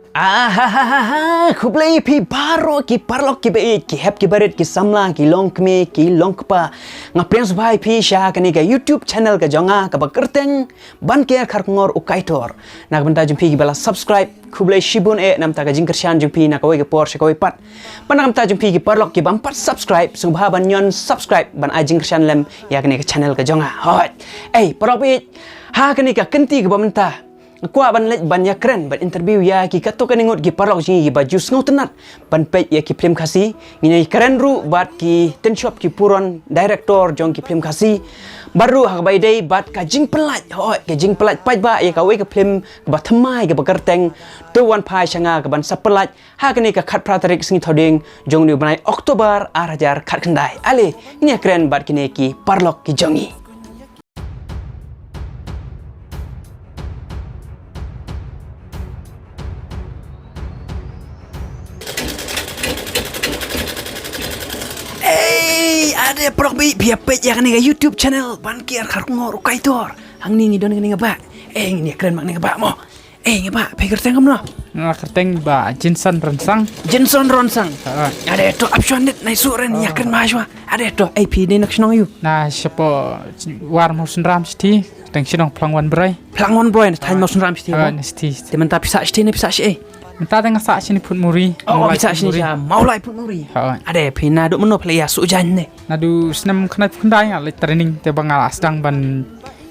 Kublai pi baro ki parlok ki be ki hep ki baret ki samla ki long kme ki long kpa ngapriang subhai pi sha kani ka YouTube channel ka jonga ka bakerteng ban ke khar ngor ukaitor nak benta jumpi ki bala subscribe kublai shibun nam ta ka jingkershan jumpi nak oi ke por sha koi pat panam ta jumpi ki parlok ki bampat subscribe subha ban nyon subscribe ban a jingkershan lem ya kani ka channel ka jonga hot parok pi ha kani ka kenti ka bamenta Kuah banyak keren ban interview ya ki kato kan ingot ki parlok jingi ki baju snau tenat ban pej ya ki film kasih ngini keren ru bat ki ten shop ki puron director jong ki film kasih baru hak bai dei bat ka jing pelat hoi ka jing pelat paj ba ya ka wei ka film ba thamai ka bakerteng tu wan pai shanga ka ban sapelat ha kani ka khat pratarik singi thoding jong ni banai Oktober arajar khat kendai ale ngini keren bat kini ki parlok ki jongi ada prok bi biar page yang ni YouTube channel bankier khar ngor kaitor hang ni don ni ngaba ni keren mak ni ngaba mo ngaba pe kerteng kam no kerteng ba Jenson Ronsang ada to option net nai suren ya keren ma shwa ada to AP ni nak snong you na siapa war mo sunram sti teng sinong plangwan broy tan mo sunram sti temen ta pisa sti ni pisa si Minta tengah sak sini pun muri. Bisa sini ya. Maulai pun muri. Ada pina duk meno playa sujan ne. Nadu senam kena kundai le training te bangal sedang ban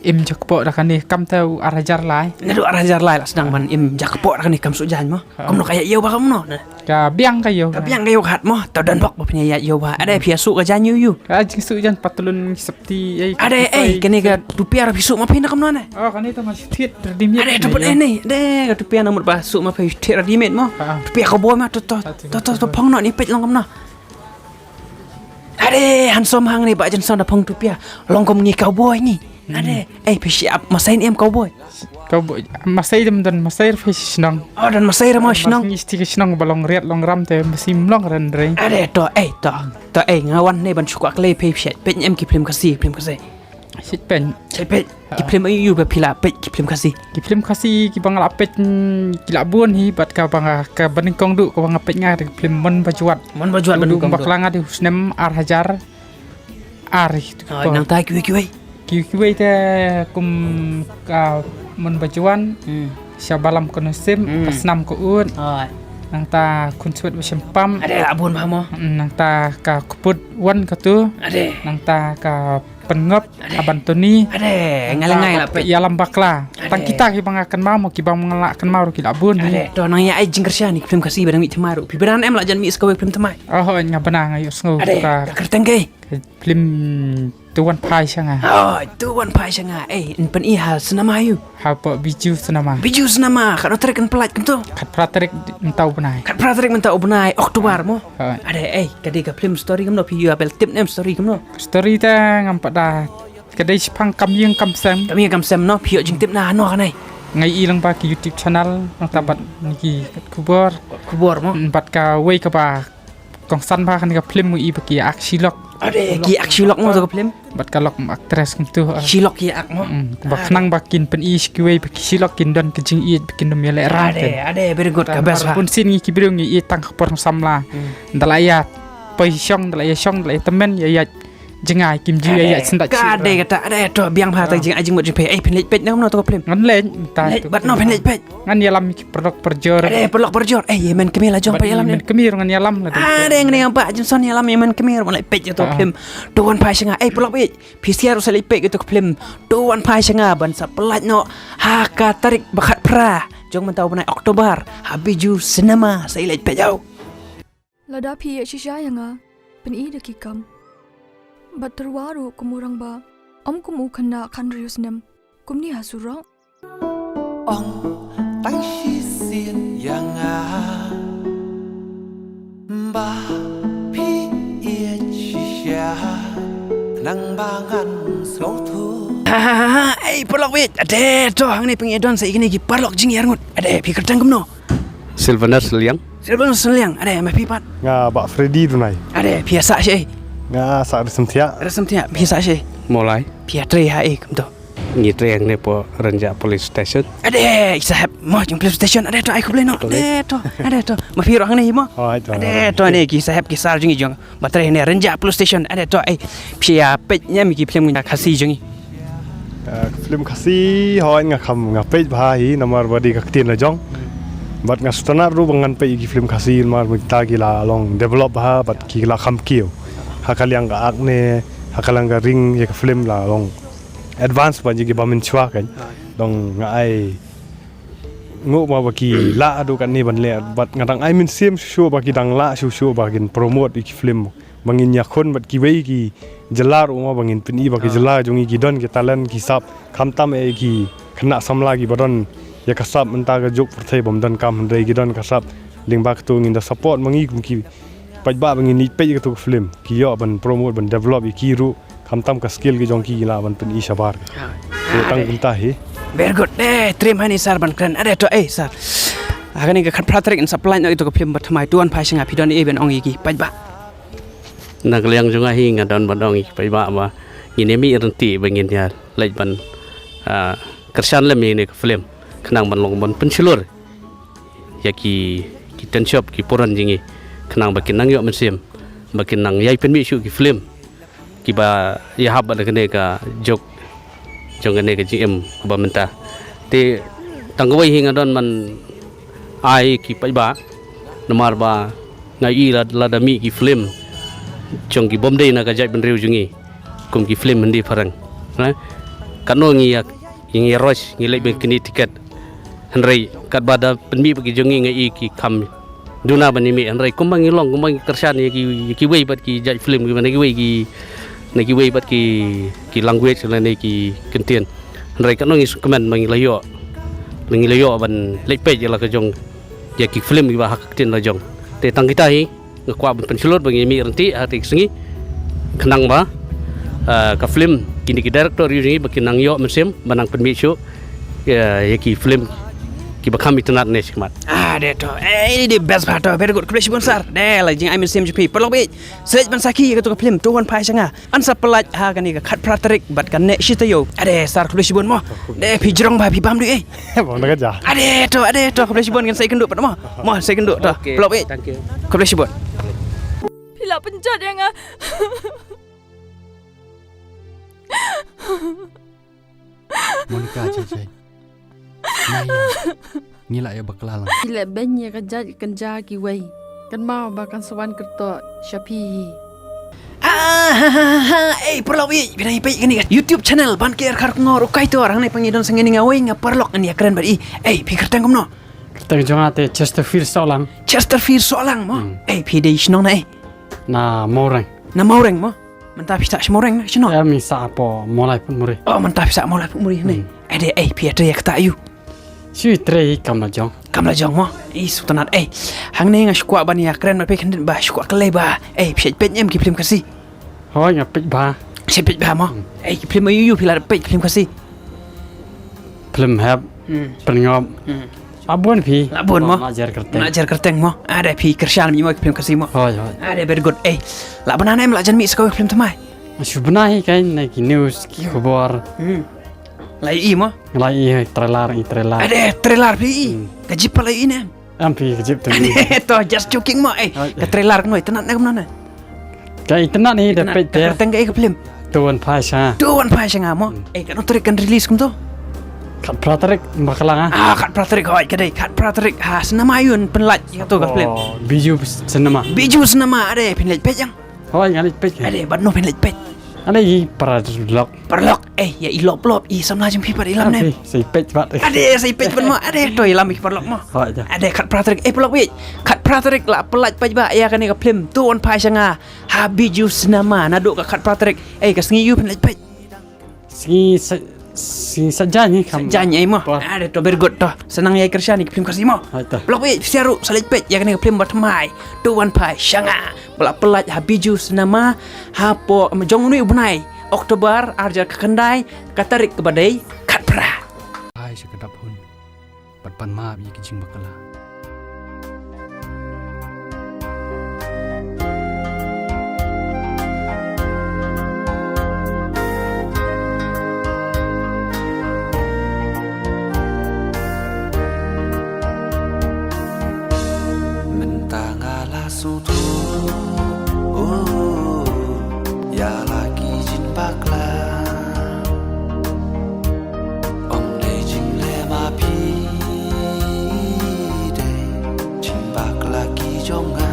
im jakpo dah kan ni kam tau arajar lai. Nadu arajar lai lah sedang ban im jakpo dah kan ni kam sujan mo. Kam no kaya yo ba kam no. Ka biang kayo. Ka biang kayo hat mo. Tau dan bok punya ya yo ba. Ada pia su ka jan you. Ka jing sujan patulun septi ada kene ka rupiah pisu ma pina kam no ne. Oh kan itu masih tit redimit. Ada dapat ni. Ada rupiah nomor ba su ma pai tit redimit mo. Rupiah ka boy ma to pong no ni pej long kam no. Ada hansom hang ni ba Jenson da pong rupiah. Long kom ngi cowboy ni. Ada siap masain em cowboy masai dan masai fish nong dan masai ramah nong isti nong balong riat long ram te mesim long rendre ada to ngawan ne ban suka klei pe em ki film kasih sit pen ki film ayu be pila pe ki film kasih ki bang lapet ki labun hi bat ka bang ka baningkong du ka bang apet nga film mon bajuat baningkong baklanga di husnem ar hajar ari nang ta kiwi kiwi te kum ka mon bajuan syabalam konosim kasnam ko ut nang ta kunsuat pam ada abun ba mo nang ta ka kuput wan ka tu ada nang ta ka pengop abantoni ada ngalengai la pe ya lambakla tang kita ki bang akan mau ki bang mengelakkan mau ki labun ada to nang ya ai jingkersya ni film kasih badang mi temaru pi beran em la jan mi skawe film temai ngabana ngayo sngo ka kerteng ke film tuan pai sanga tuan pai sanga pen iha senama ayu apa biju senama kan otrek kan pelat kan tu kat praterik mentau benai Oktober mo ada kadi ka film story kam no pi abel tip nem story kam no story ta ngampak dah kadai sipang kam sem no pi jing tip na no kanai ngai ilang ba ki YouTube channel nang tabat niki kubor mo empat ka wei ka ba kong san ba kan ka film mu i ba ki aksilok ada ki aksilok mo ka film bat kalok aktres tu silok ki ak mo bak nang bakin pen i skiwe ba ki silok kin don kejing i bikin dom yele ra ada very good ka bas pun sin ngi ki birung i tang por samla ndalaya pai syong dalaya temen ya jengai kim ji ya sendak ka de kata ada to biang pha ta jing ajing mo jipe pen lej pej no to film ngan len ta bat no pen lej pej ngan yalam ki produk perjor yemen kemir la jong pa yalam yemen kemir ngan yalam la ada ngene pa Jenson yalam yemen kemir mo lej pej to film tuan pai singa pelok pej PCR usah lej pej to film tuan pai singa ban sa pelat no ha ka tarik bakat pra jong mentau benai Oktober habiju sinema sai lej pej au lada pi shisha yanga pen i de kikam bat terwaru kumurang ba kumu khana khandrius nem kumni hasura ong tai shi sien yang ba pi ye shisha nang bangan slotu pelok wit ada to hang ni pengedon sai gini ki parlok jing yarngut ada pi kertang kumno Silvaner Seliang ada ma pi pat nga Pak Freddy tu nai ada biasa sih nga sa resem tia biasa sih mulai pia tre ha kum to ngitreng ne po Renja Police Station. Ade, sahab mo jeng police station ade to ai ku boleh no. Ade to. Ma pi orang ni mo. Ade to ni ki sahab ki sar jengi jong. Batre ne Renja Police Station ade to ai. Pia pet nya mi ki film nga khasi jengi. Film kasih hoi ngakam ngapet bahai nomor badi kaktin lajong. Bat ngastana ru bangan pe ki film kasih mar kita gila long develop bah bat gila kham kiu. Hakal yang ga akne hakal yang ga ring ya film la long advance ba ji ba min chwa kan. Dong ngai ngu ma baki la adu kan ni ban le bat ngadang ai min sim show baki dang la show bagin promote ki film bangin yakon bat ki wei ki jelar uma bangin pini baki jelar jongi ki don ki talent ki sap khamtam e ki khna samla ki badon ya kasap menta ga jok perthai bom dan kam handai ki don kasap lingbak tu ngin da support mangi kum ki pajba bangin ni pe ki film ki yo ban promote ban develop ki ru khamtam ka skill ki jong ki la ban pini sabar ko tang pinta hi Very good. Terima ni sar ban keren. Ade to sar. Agani ka khat praterik in supply no itu ka film batmai tuan phai singa pidon e ben ongi ki pajba. Nagaliang junga hi ngadon badong pai ba ma ngine mi renti bangin ya lej ban kersan lem ni film kenang ban long ban pensilur ya ki ten shop ki poran jingi kenang bakin nang yo mensim bakin nang yai pen mi shu ki film ki ba ya hab ada kene ka jok jong ne ka GM ba menta te tanggawai hi ngadon man ai ki pai ba nomar ba ngai la da mi ki film chong ki bomdei na ka jai ben riu jungi kum ki film handi farang na kano ngi yak ngi rush ngi le ben kini tiket hanrei kat bada penmi bagi jungi ngai ki kam duna bani mi hanrei kum bangi long kum bangi kersan ki wei bat ki jai film ki bani ki wei ki na ki wei bat ki language la ne ki kentien hanrei kano ngi comment bangi layo ban le pe je la ka jong ya ki film ki ba hak tin la jong te tang kita hi ngakwa pensulur bagi mi renti hati sengi kenang ba ka film kini ki director yu bagi nang yo mesim banang penmi show ya ki film ki bakam itnat ne sikmat Ade to. Ini the best part. Very good. Kepala sibun sar. Dah lagi I mean CMGP. Perlu be. Selej ban saki ka to ka film tuan phai sanga. Ansa pelaj ha kani ka khat praterik bat kan ne shita yo. Ade sar kepala sibun mo. De pijrong ba pi pam du bang da ja Ade to kepala sibun kan saya kenduk pat mo. Mo saya kenduk to. Perlu be. thank you Kepala sibun. Pila penjat yang ah. Monica cai Naya ngila ya bakla lang Ile benya kanja ki wei kan mau bahkan sawan kerto Shapi Perlu be. Binai pe kani YouTube channel ban ke khar ngor kai to orang ne pangidon sangeni ngawai ngaparlok ani keren ba pikir tang komno. Kita jangan te Chesterfield solang Chesterfield solang mo. Pi de isnong na na morang Na maureng mo. Mantap tak semoreng na sino. ya misa po mulai pun muri Oh mantap sak mulai umuri ni. Ade pi atre yak ta ayu. sui trei kam na jong Kam la jong mo. Sutanat hang ni ngasukwa ban ya keren ba pe kan ba sukwa kale ba. Pi pet nyem ki film kasi. hoi ngapik ba Si pet ba mo. Ki film ayu pila pet film kasi. film hab peningop abun pi Labun mo. ajar kerteng Najar kerteng mo. Ada pi kersyal mi mo film kasi mo. hoi Ada very good. La banana em la jan mi sekau film tamai. Subnai kan naik news ki khabar Lai mo. lai trailer Ada trailer pi. Gaji pala ini. ampi kejip tu To just joking mo. Ka trailer ko tenat na kumna. kai tenat ni dapat ter Kerteng ke film. tuan paisa Tuan pa siya nga mo. Kan utorik kan release kum to. kat praterik bakalang Kat praterik hoy kadai. Kat praterik senama ayun penlaj ya to ka film. biju cinema Biju senama ada penlaj pet yang. hoi ngalit pek Ada badno penlaj pet. ada i paradlok Perlok ya ilop-lop samla jam pi par ilam ne. sei pek bat Ada saya pet pun mo. Ada to ilam pi perlok mo. hoi ja Ada kat praterik pelok wi. Kat praterik la pelaj pa ba ya kan ka film tuan pa siya nga. Biju senama naduk ka kat praterik. Ka sengi yu penlaj pet. si saja ni kam Janji mo. Ada to very good to. Senang ya kerja ni film kasi mo. hoi ta Blok we siaru salit pet ya kan film batmai. Tuan pai syanga. Belak pelaj habiju senama hapo jong ni ubnai. Oktober arja ke kendai katarik ke badai kat pra. ai sekedap hun patpan ma bi kijing bakla sutu ya lagi jin bakla om de jing le ma pi de jin bakla ki jonga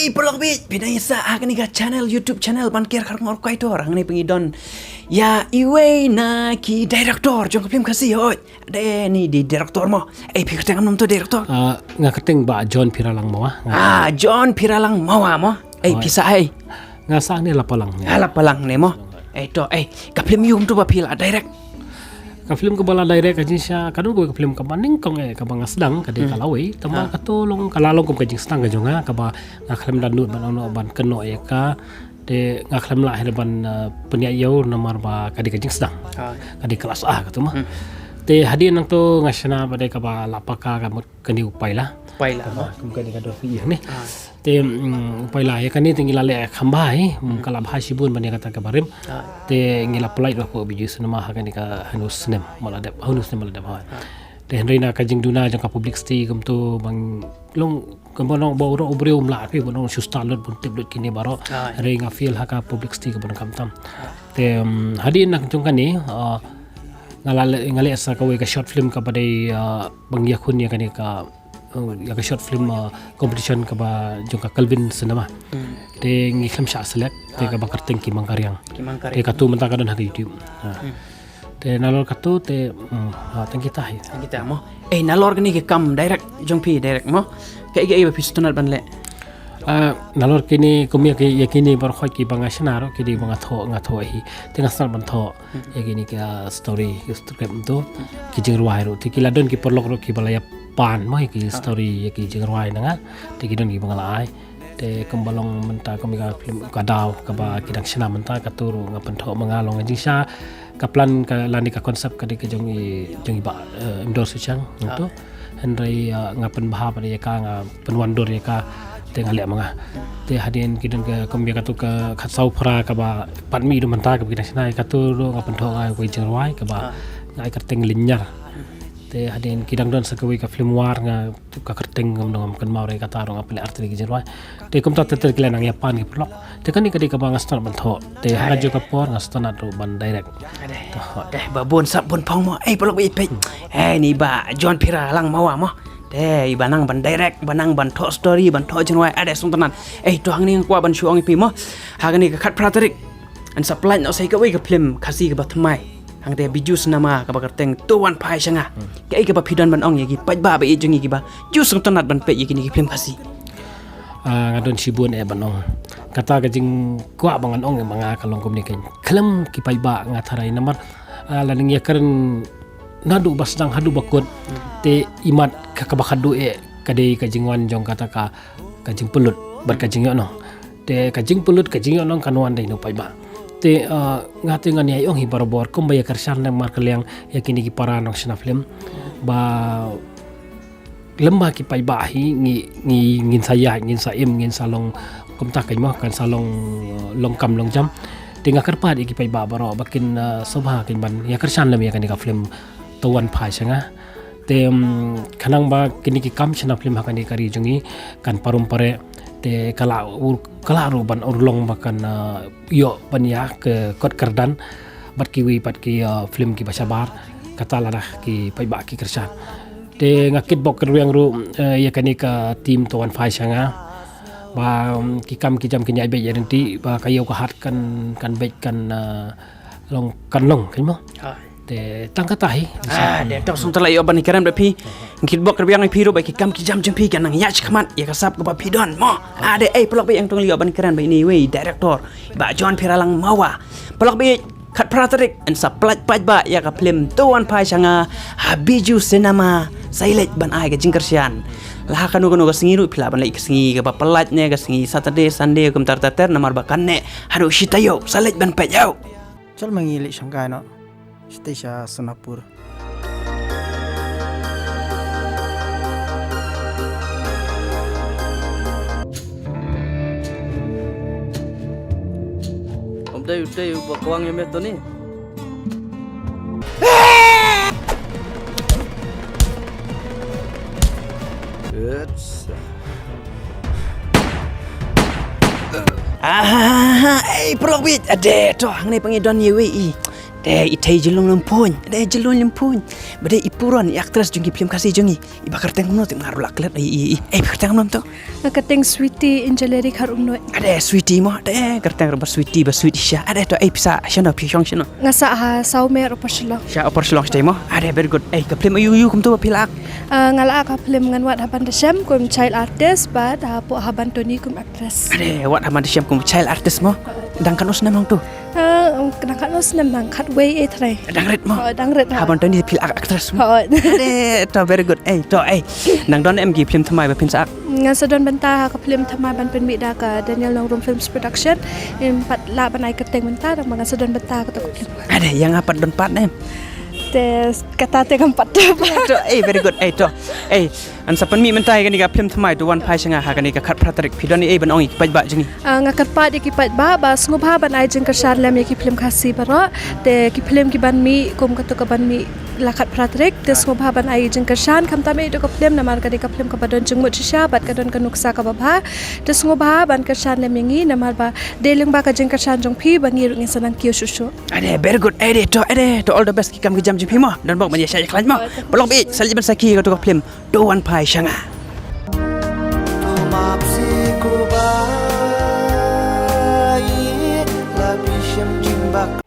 Pelok bit pindah sa akan ika channel YouTube channel Banker Karngor Kaitor ang ni pengidon ya iwe na ki director jong film kasih hoi de ni di director mo pikir tengam nom tu director nga keteng ba John Piralang mo John Piralang mawa mo bisa nga sa ni lapalang lapalang ne mo to ka film yung tu ba pila direct ka film ka bala direct kajin siya kadun ko ka film ka maning kong ka bang sedang ka di kalaway tama katulong kalalong kong kajing sedang ka jonga ka ba nga klem dan nut ban ono ban keno ya ka de nga klem la herban penyayo nomor ba ka di kajing sedang ka di kelas A ka tu mah te hadian nang tu nga syana ba de ka ba lapaka ka kani upai lah kum ka di ka do fi ni te upai la ya kani tinggi lale khambai kala bhasi bun ban kata ka barim te ngila polai ro ko biju sunama ha kani ka hanus nem maladap hanus nem maladap ha te henrina ka jing duna jang ka public sti kum tu bang long kembono boro obrium la pi bono sustalot bun tiblut kini baro re nga feel ha ka public sti ka ban kam tam te hadian nak jong kani ngale asa ka we ka short film ka badai bang yakun ya kani ka ya ka short film competition ka ba jong ka Calvin cinema te ngi kham sha select te ka bakar tengki mangkaryang te ka tu menta ka don ha YouTube te nalor ka tu te tengki tah kita mo nalor kani ke kam direct jong pi direct mo ka iba pistonal ban le nalor kini kumia ke yakini bar khoi ki banga shnaro ki di banga tho hi tenga sal ban tho yakini ka story Instagram tu ki jing ruai ro ti kiladon ki porlok ro ki balaya pan mai ki story ki jing ruai nanga ti ki don ki banga lai te kembalong menta komika film ka daw ka ba ki dang shna menta ka turu ngapan tho mangalong jing sha ka plan ka lani ka konsep ka di ke jong i ba endorse chang tu henry ngapan baha pa ya ka nga penwandor ya ka tengah lihat manga te hadin kidon ke kombi katu ke khatsau phra ka ba panmi do manta ka bidang sinai katu ro ngapan tho ngai ko jingwai ka ba ngai kerteng linyar te hadin kidang don sakoi ka film war nga ka kerteng ngam ngam kan mau re kata ro ngapel arti ki jingwai te kom ta tetel kilan ang yapan ki plok te kan ni ka ba ngastan ban tho te haju ka por ngastan ro ban direct babon sap bon pong mo pelok bi pe ni ba John Piralang mawa mo banang ban direct banang ban tho story ban tho jenwai ada sungtanan to hang ni kwa ban shuang pi mo hagani ka khat praterik an supply no sai ka we ka film khasi ka bathmai hang te bijus nama ka bakarteng to wan pai sanga ka ka ba phidon ban ong yagi paj ba e jungi ki ba ju sungtanat ban pe yagi ni film khasi ngadon sibun banong kata ka jing kwa bangan ong manga kalong kom ni ken khlem ki pai ba ngatharai namar laning ya keren nadu basdang hadu bakut te imat kakabakadu kadai kajingwan jong kata ka kajing pelut bar kajing yo no te kajing pelut kajing yo no kanwan dai no pai ba te ngate ngani ay ong hibarobor kum baya karsan na mar kaliang yakini ki para nong sina film ba lemba ki pai ba hi ngi ngin saya ngin saim ngin salong kum tak kai mo kan salong longkam longjam te ngakarpa ki pai ba baro bakin sobha kin ban ya karsan lam yakani ka film tawan pai sanga te kanang ba kini ki kam chana film hakani kari jungi kan parum pare te kala ru ban urlong bakan yo ban ya ke kot kardan bat ki wi pat ki film ki basabar kata lah ki pai ba ki kersan te ngakit bok kerwiang ru ya kani ka tim tawan pai sanga ba ki kam ki jam ki nyai be ya nanti ba kayo ka hat kan be kan long kan mo te tangkatahi de tok sung talai oban ikaram da pi ngit bok kerbiang pi ro ba ki kam ki jam jam pi kan nang yach khamat ya kasap ka ba pidon mo ade pelok be yang tong li oban ikaram ba ini we director ba John Piralang mawa pelok be khat praterik an saplat paj ba ya ka film tuan pai sanga habiju cinema sailet ban ai ka jingkersian lah kanu ka singi ru pila ban lai ka singi ka ba pelat ne ka singi Saturday Sunday kum tar namar ba kan ne haru shitayo salet ban pajau chal mangi li sangkai no Station Sonapur. Om day bakawang yung meto ni. Perlok bit. Ade toh hang ni panggil don yewe i. De itai jelung lempun. De jelung lempun. Bade ipuran aktris jungi film kasih jungi. Ibakar teng no teng ngaru laklet i. Bakar teng nom to. Nakateng sweetie injeleri karung no. Ade sweetie mo. De kerteng ber sweetie sha. Ade to bisa shano pishong shano. Ngasa ha saume opaslo. Sha opaslo stay mo. Ade very good. Ka film ayu kum to pilak. Ngala ka film ngan wat haban desem kum child artist but po haban Tony kum actress. Ade wat haban desem kum child artist mo. Dang kan usnam nang tu. Kadang-kadang nos nam nang cut way etray. Dangret mo. Dangret ha. Haban Tony pilak actress mo. Ade to very good. Nang don em gi film thamai ba pin sak. Ngasadon banta ka film thamai ban pen mi da ka Daniel Longroom Films Production. Empat la banai keteng banta da ngasadon banta ka to film. Ade yang apa don pat nem. Tes kata te kampat. Very good. An sapan mi mentai kan ni ka film thamai tu wan pai sanga ha kan ni ka khat pratrik pidon ni ban ong ik paj ba jingi. Ngakat pa de ki paj ba sngubha ban ai jeng ka sharlam ki film khasi baro te ki film ki ban mi kum ka to ka ban mi lakat pratrik te sngubha ban ai jeng ka shan kham ta me to ka film namar ka de ka film ka badon jeng mut shisha bat ka don ka nuksa ka babha te sngubha ban ka shan lam ngi namar ba deling ba ka jeng ka shan jong phi ban ngi ngi sanang kyo shushu. Ade very good. To all the best ki kam ki jam ji phi mo dan bok man ya shay klan mo. Bolok bi sal ban saki ka to ka film do wan pai sanga. Maafsi ku bai Labis yang jimbak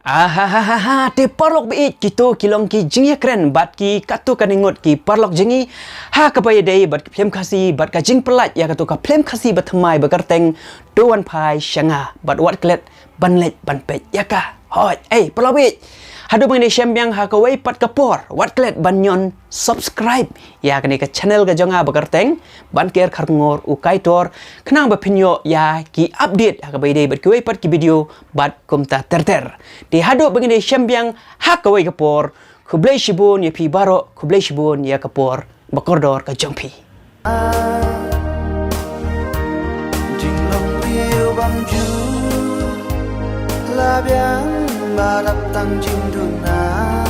Te parlok bi kito kilong ki jingi kren bat ki katu kaningot ki parlok jingi ha kapaya dei bat film kasi bat ka jing pelat ya katu ka film kasi bat thamai bakarteng doan pai shanga bat wat klet banlet banpet ya ka hoi parlok bi hadu bang ni syambyang ha kawai pat kapor wat klet banyon subscribe ya kani ka channel ga jonga bakarteng ban ker kharngor u kaitor knang ba pinyo ya ki update ha kabai dei bat kawai pat ki video bat kumta terter di hadu bang ni syambyang ha kawai kapor kublai shibun ya pi baro kublai shibun ya kapor bakordor ka jongpi Jinglong piu bang ju Labiang Badap tang jing dunai